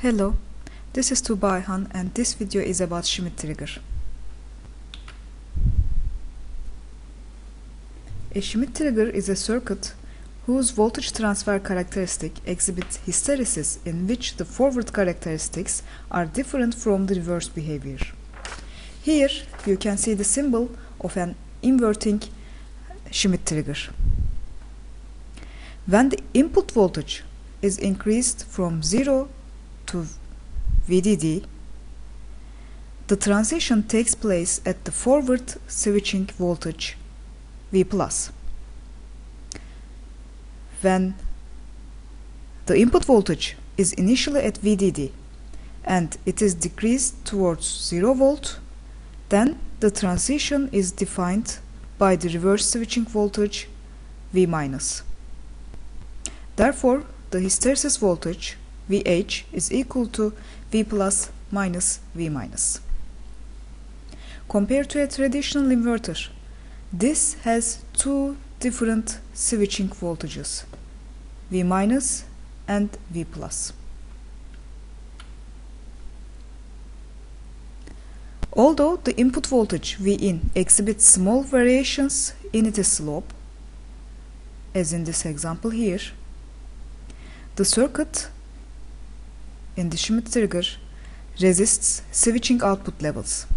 Hello, this is Tuba Ayhan and this video is about Schmitt trigger. A Schmitt trigger is a circuit whose voltage transfer characteristic exhibits hysteresis in which the forward characteristics are different from the reverse behavior. Here you can see the symbol of an inverting Schmitt trigger. When the input voltage is increased from 0 to VDD, the transition takes place at the forward switching voltage V+. When the input voltage is initially at VDD and it is decreased towards 0 volt, then the transition is defined by the reverse switching voltage V-. Therefore, the hysteresis voltage VH is equal to V+ minus V-. Compared to a traditional inverter, this has two different switching voltages, V- and V+. Although the input voltage Vin exhibits small variations in its slope, as in this example here, the circuit in the Schmitt trigger resists switching output levels.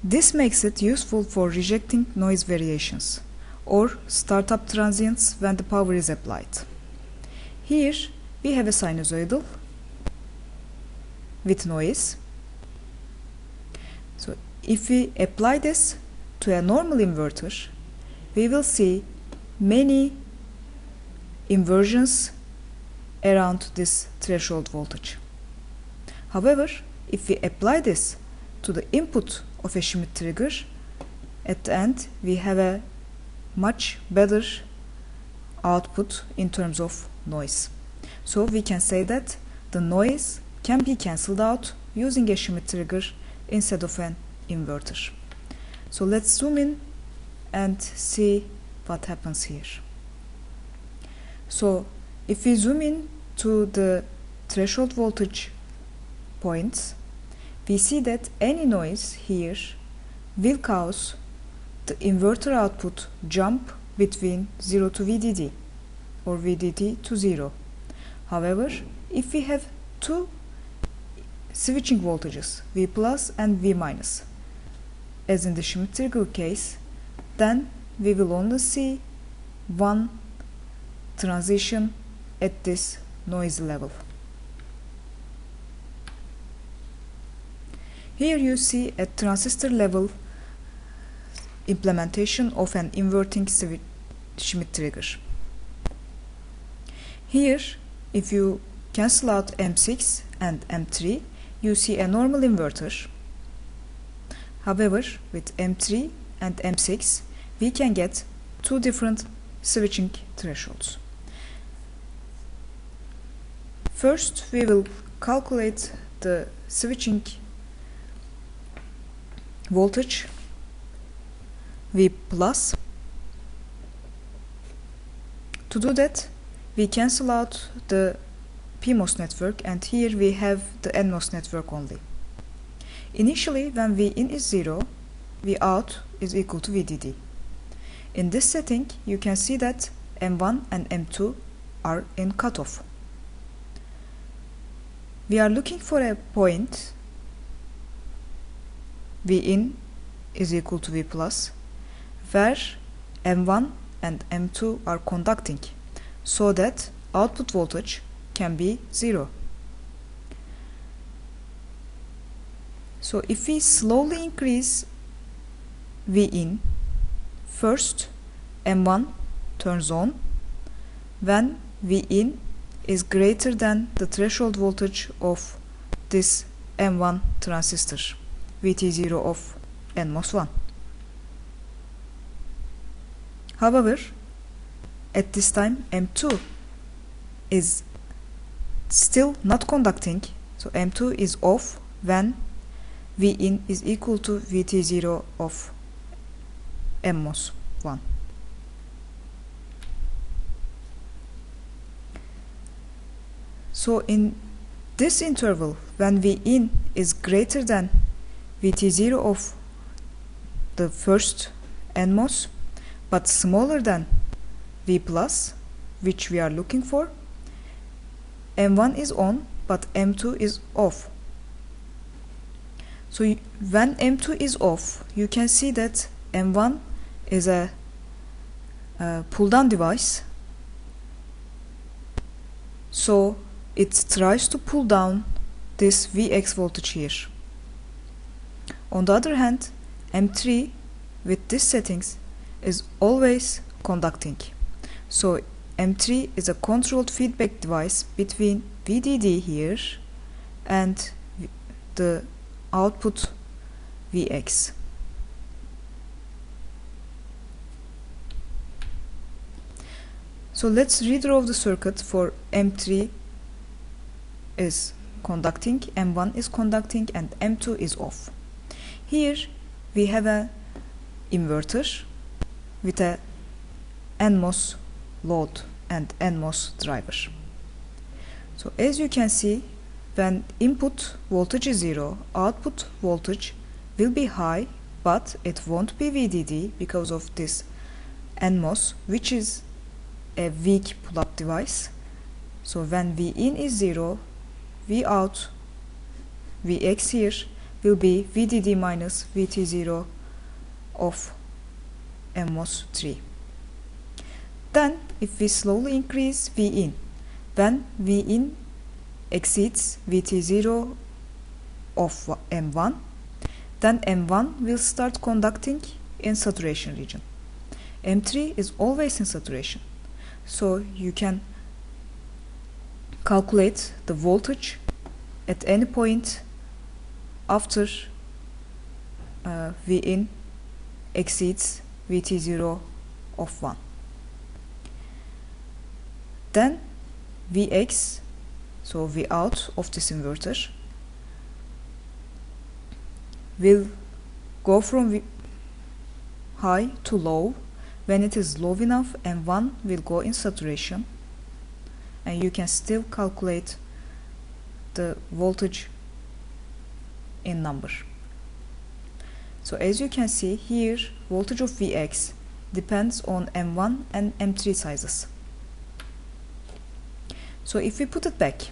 This makes it useful for rejecting noise variations or startup transients when the power is applied. Here we have a sinusoidal with noise. So if we apply this to a normal inverter, we will see many inversions around this threshold voltage. However, if we apply this to the input of a Schmitt trigger, at the end we have a much better output in terms of noise. So we can say that the noise can be cancelled out using a Schmitt trigger instead of an inverter. So let's zoom in and see what happens here. So if we zoom in to the threshold voltage points, we see that any noise here will cause the inverter output jump between 0 to VDD or VDD to 0. However, if we have two switching voltages, V+ and V-, as in the Schmitt trigger case, then we will only see one transition at this noise level. Here you see a transistor level implementation of an inverting Schmitt trigger. Here, if you cancel out M6 and M3, you see a normal inverter. However, with M3 and M6, we can get two different switching thresholds. First, we will calculate the switching voltage V+. To do that, we cancel out the PMOS network and here we have the NMOS network only. Initially, when Vin is 0, Vout is equal to VDD. In this setting, you can see that M1 and M2 are in cutoff. We are looking for a point Vin is equal to V+, where M1 and M2 are conducting, so that output voltage can be 0. So if we slowly increase Vin, first M1 turns on when Vin is greater than the threshold voltage of this M1 transistor, VT0 of NMOS1. However, at this time M2 is still not conducting, so M2 is off when Vin is equal to VT0 of NMOS1. So in this interval, when V in is greater than Vt0 of the first NMOS, but smaller than V plus, which we are looking for, M1 is on, but M2 is off. So when M2 is off, you can see that M1 is a pull-down device. So it tries to pull down this Vx voltage here. On the other hand, M3 with these settings is always conducting. So M3 is a controlled feedback device between VDD here and the output Vx. So let's redraw the circuit for M3 is conducting, M1 is conducting, and M2 is off. Here we have an inverter with a NMOS load and NMOS driver. So as you can see, when input voltage is 0, output voltage will be high, but it won't be VDD because of this NMOS, which is a weak pull-up device. So when V in is 0, V out, Vx here will be VDD minus Vt0 of NMOS 3. Then if we slowly increase V in, when V in exceeds Vt0 of M1, then M1 will start conducting in saturation region. M3 is always in saturation. So you can calculate the voltage at any point after V in exceeds Vt0 of 1. Then Vx, so V out of this inverter, will go from high to low. When it is low enough, M1 will go in saturation, and you can still calculate the voltage in number. So as you can see here, voltage of Vx depends on M1 and M3 sizes. So if we put it back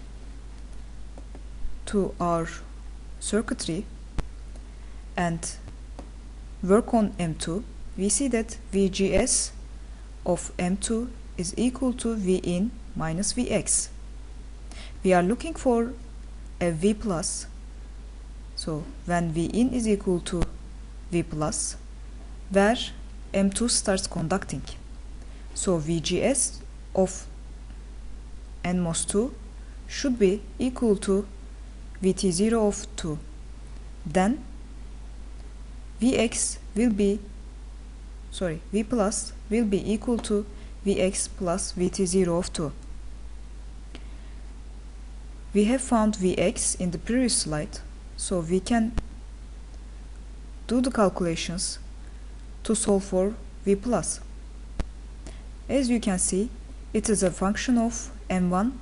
to our circuitry and work on M2, we see that Vgs of M2 is equal to V in minus Vx. We are looking for a V plus. So when V in is equal to V plus, where M2 starts conducting. So Vgs of NMOS 2 should be equal to Vt0 of 2. Then Vx will be V plus will be equal to Vx plus Vt0 of 2. We have found Vx in the previous slide, so we can do the calculations to solve for V plus. As you can see, it is a function of M1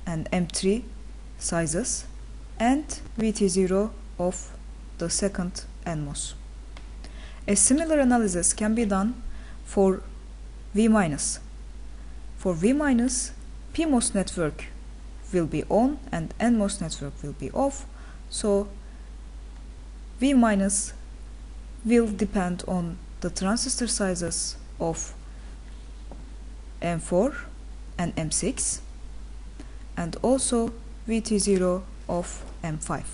and M3 sizes and Vt0 of the second NMOS. A similar analysis can be done for V minus. For V minus, PMOS network will be on and NMOS network will be off, so V minus will depend on the transistor sizes of M4 and M6 and also Vt0 of M5.